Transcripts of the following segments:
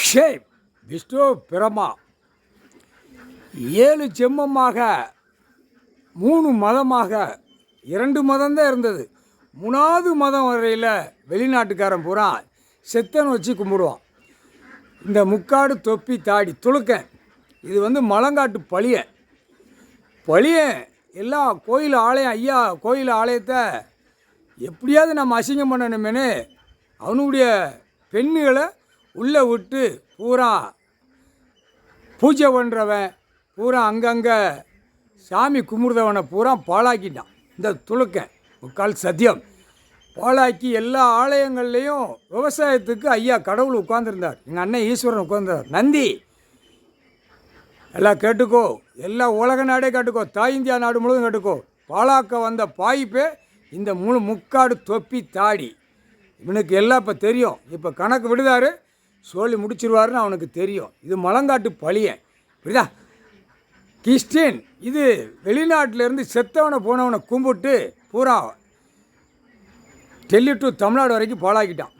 Shape Vishnu பிரமா 7 ஜென்மமாக 3 மதமாக 2 மதம்தான் இருந்தது. 3வது மதம் வரையில் வெளிநாட்டுக்காரன் பூரா செத்தனை வச்சு கும்பிடுவான். இந்த முக்காடு தொப்பி தாடி துளுக்கன் இது மலங்காட்டு பழியன் எல்லா கோயில் ஆலயம் ஐயா கோயில் ஆலயத்தை எப்படியாவது நம்ம அசிங்கம் பண்ணணுமேனு அவனுடைய பெண்ணுகளை உள்ளே விட்டு பூரா பூஜை பண்ணுறவன் பூரா அங்கங்கே சாமி கும்பிடுறவனை பூரா பாழாக்கிட்டான். இந்த துளுக்கன் முக்கால் சத்தியம் பாழாக்கி எல்லா ஆலயங்கள்லேயும் விவசாயத்துக்கு ஐயா கடவுள் உட்கார்ந்துருந்தார். எங்கள் அண்ணன் ஈஸ்வரன் உட்கார்ந்தார். நந்தி எல்லாம் கேட்டுக்கோ, எல்லா உலக நாடே கேட்டுக்கோ, தாய் இந்தியா நாடு முழுவதும் கேட்டுக்கோ. பாலாக்க வந்த பாய்ப்பே இந்த முக்காடு தொப்பி தாடி இவனுக்கு எல்லாம் இப்போ தெரியும். இப்போ கணக்கு விடுதாரு சொல்லி முடிச்சிருவாருன்னு அவனுக்கு தெரியும். இது மலங்காட்டு பழியன் புரியுதா. கிறிஸ்டின் இது வெளிநாட்டிலேருந்து செத்தவனை போனவனை கும்பிட்டு பூரா டெல்லி டு தமிழ்நாடு வரைக்கும் பாழாக்கிட்டான்.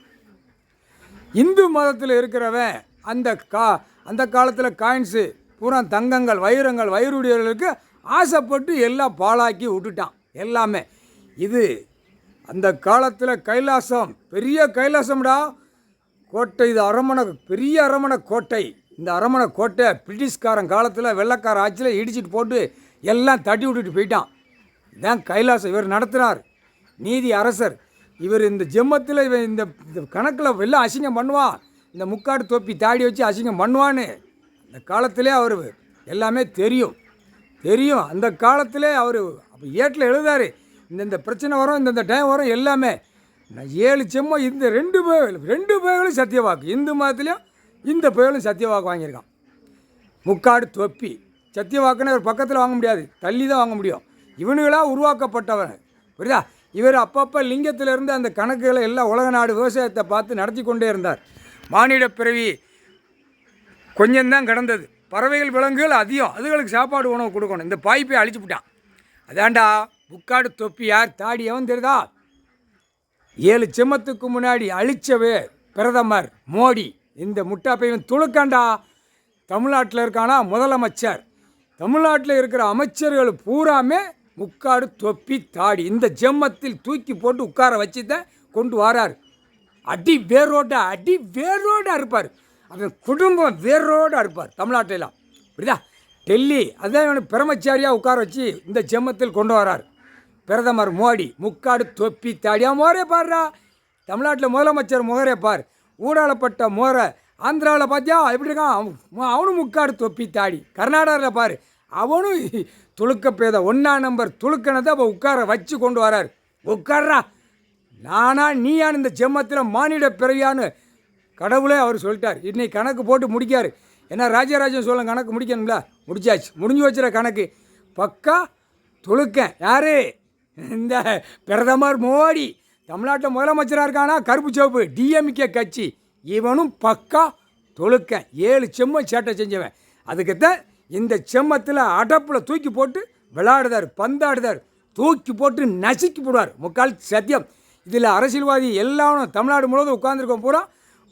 இந்து மதத்தில் இருக்கிறவன் அந்த காலத்தில் காயின்ஸு பூரா தங்கங்கள் வைரங்கள் வைரூடியர்களுக்கு ஆசைப்பட்டு எல்லாம் பாழாக்கி விட்டுட்டான் எல்லாமே. இது அந்த காலத்தில் கைலாசம் பெரிய கைலாசம்டா கோட்டை. இது அரண்மனை பெரிய அரண்மனை கோட்டை. இந்த அரண்மனை கோட்டை பிரிட்டிஷ்காரன் காலத்தில் வெள்ளைக்கார ஆட்சியில் இடிச்சிட்டு போட்டு எல்லாம் தட்டி விட்டுட்டு போயிட்டான். இதுதான் கைலாசம். இவர் நடத்துனார், நீதி அரசர். இவர் இந்த ஜென்மத்தில் இவன் இந்த கணக்கில் எல்லாம் அசிங்கம் பண்ணுவான். இந்த முக்காடு தொப்பி தாடி வச்சு அசிங்கம் பண்ணுவான்னு அந்த காலத்திலே அவர் எல்லாமே தெரியும். அந்த காலத்திலே அவர் அப்போ ஏட்டில் எழுதார். இந்த பிரச்சனை வரும், இந்த டைம் வரும் எல்லாமே. 7 ஜென்மம் இந்த 2 பேர்களும் சத்தியவாக்கு. இந்து மதத்துலேயும் இந்த பேர்களும் சத்தியவாக்கு வாங்கியிருக்கான். முக்காடு தொப்பி சத்தியவாக்குன்னு ஒரு பக்கத்தில் வாங்க முடியாது, தள்ளி தான் வாங்க முடியும். இவனுங்களாக உருவாக்கப்பட்டவன் புரியுதா. இவர் அப்பப்போ லிங்கத்திலேருந்து அந்த கணக்குகளை எல்லாம் உலக நாடு விவசாயத்தை பார்த்து நடத்தி கொண்டே இருந்தார். மானிட பிறவி கொஞ்சம்தான் கிடந்தது. பறவைகள் விலங்குகள் அதிகம், அதுகளுக்கு சாப்பாடு உணவு கொடுக்கணும். இந்த பாய்ப்பை அழிச்சு விட்டான். அதாண்டா முக்காடு தொப்பி யார் தாடி எவன் தெரியுதா. 7 ஜென்மத்துக்கு முன்னாடி அழிச்சவே பிரதமர் மோடி. இந்த முட்டாப்பையும் துளுக்காண்டா. தமிழ்நாட்டில் இருக்கானா முதலமைச்சர். தமிழ்நாட்டில் இருக்கிற அமைச்சர்கள் பூராமே முக்காடு தொப்பி தாடி இந்த ஜென்மத்தில் தூக்கி போட்டு உட்கார வச்சு தான் கொண்டு வரார். அடி வேரோடாக இருப்பார். அவன் குடும்பம் வேரோடாக இருப்பார் தமிழ்நாட்டிலாம் புரியுதா. டெல்லி அதுதான் இவனுக்கு பிரம்மச்சாரியாக உட்கார வச்சு இந்த ஜென்மத்தில் கொண்டு வரார் பிரதமர் மோடி. முக்காடு தொப்பி தாடியா மோரே பாருடா. தமிழ்நாட்டில் முதலமைச்சர் முகரே பார். ஊடாளப்பட்ட மோரை ஆந்திராவில் பார்த்தியா எப்படி இருக்கான், அவனும் முக்காடு தொப்பி தாடி. கர்நாடகாவில் பார், அவனும் துளுக்க பேத 1ஆம் நம்பர் துளுக்கனதை அப்போ உட்கார வச்சு கொண்டு வரார். உட்கார்றா நானா நீயான்னு இந்த ஜென்மத்தில் மானிட பிறவியான்னு கடவுளே அவர் சொல்லிட்டார். இன்னைக்கு கணக்கு போட்டு முடிக்கார். ஏன்னா ராஜராஜன் சொல்ல கணக்கு முடிக்கணும்ல, முடிச்சாச்சு. முடிஞ்சு வச்சுற கணக்கு பக்கா துளுக்கன். யார் இந்த பிரதமர் மோடி. தமிழ்நாட்டில் முதலமைச்சராக இருக்கானா கருப்பு சிவப்பு டிஎம்கே கட்சி. இவனும் பக்கா துளுக்கன். 7 செம்மம் சேட்டை செஞ்சவன். அதுக்குத்தான் இந்த செம்மத்தில் அடப்பில் தூக்கி போட்டு விளையாடுதார், பந்தாடுதார், தூக்கி போட்டு நசுக்கி போடுவார். முக்கால் சத்தியம். இதில் அரசியல்வாதி எல்லாரும் தமிழ்நாடு முழுவதும் உட்காந்துருக்கோம் பூரா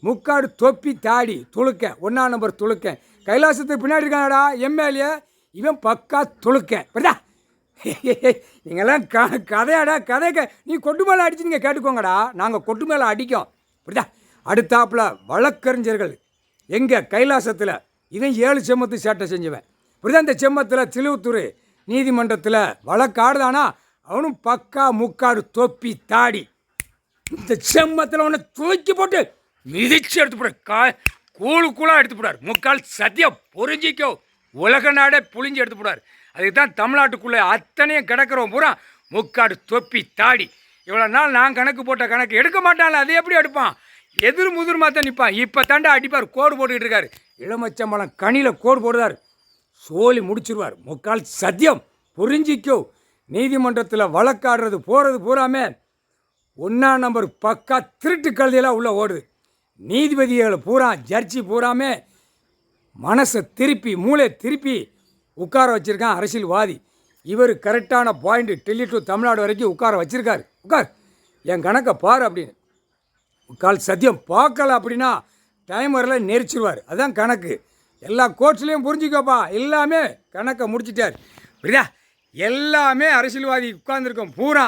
முக்காடு தொப்பி தாடி துளுக்கன். 1ஆம் நம்பர் துளுக்கன். கைலாசத்துக்கு பின்னாடி இருக்காங்கடா எம்எல்ஏ. இவன் பக்கா துளுக்கன் புரியுதா. நீங்கள்லாம் கதையாடா கதை நீ கொட்டு மேலே அடிச்சு நீங்கள் கேட்டுக்கோங்கடா. நாங்கள் கொட்டு மேலே அடிக்கோம் புரியுதா. அடுத்தாப்பில் வழக்கறிஞர்கள் எங்கள் கைலாசத்தில் இவன் 7 செம்மத்து சேட்டை செஞ்சவன் புரியுதா. இந்த செம்மத்தில் திருவத்தூர் நீதிமன்றத்தில் வழக்காடுதானா அவனும் பக்கா முக்காடு தொப்பி தாடி. இந்த செம்மத்தில் அவனை தூக்கி போட்டு மிதிச்சு எடுத்து போடுறார். கூழாக எடுத்து போடுறார். முக்கால் சத்தியம் புரிஞ்சிக்கோ. உலக நாடே புழிஞ்சு எடுத்து போடுறார். அதுக்கு தான் தமிழ்நாட்டுக்குள்ளே அத்தனையும் கிடக்கிறோம் பூரா முக்காடு தொப்பி தாடி. இவ்வளோ நாள் நான் கணக்கு போட்ட கணக்கு எடுக்க மாட்டான்ல, அது எப்படி எடுப்பான். முதிர்மா தான் நிற்பான். இப்போ தாண்டா அடிப்பார். கோடு போட்டுக்கிட்டு இருக்காரு. இளமச்சம்பழம் கனியில் கோடு போடுறார். சோழி முடிச்சிருவார். முக்கால் சத்தியம் புரிஞ்சிக்கோ. நீதிமன்றத்தில் வழக்காடுறது போகிறது பூராமே 1ஆம் நம்பர் பக்கா திருட்டு கழுதையெல்லாம் உள்ளே ஓடுது. நீதிபதிகளை பூரா ஜட்ஜி பூராமே மனசை திருப்பி மூளை திருப்பி உட்கார வச்சுருக்கான் அரசியல்வாதி. இவர் கரெக்டான பாயிண்ட்டு டெல்லி டு தமிழ்நாடு வரைக்கும் உட்கார வச்சுருக்கார். உட்கார் என் கணக்கை பாரு அப்படின்னு. முக்கால் சத்தியம் பார்க்கல அப்படின்னா டைமரில் நெரிச்சிருவார். அதுதான் கணக்கு. எல்லா கோர்ட்ஸ்லேயும் புரிஞ்சுக்கோப்பா, எல்லாமே கணக்கை முடிச்சிட்டார். புரியுதா? எல்லாமே அரசியல்வாதி உட்கார்ந்துருக்கோம் பூரா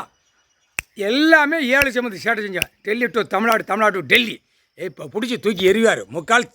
எல்லாமே 7 சமத்து ஸ்ட்ராட்டஜி செஞ்சான். Delhi to Tamil Nadu, Tamil Nadu to Delhi. இப்போ பிடிச்சி தூக்கி எறிவார். முக்கால்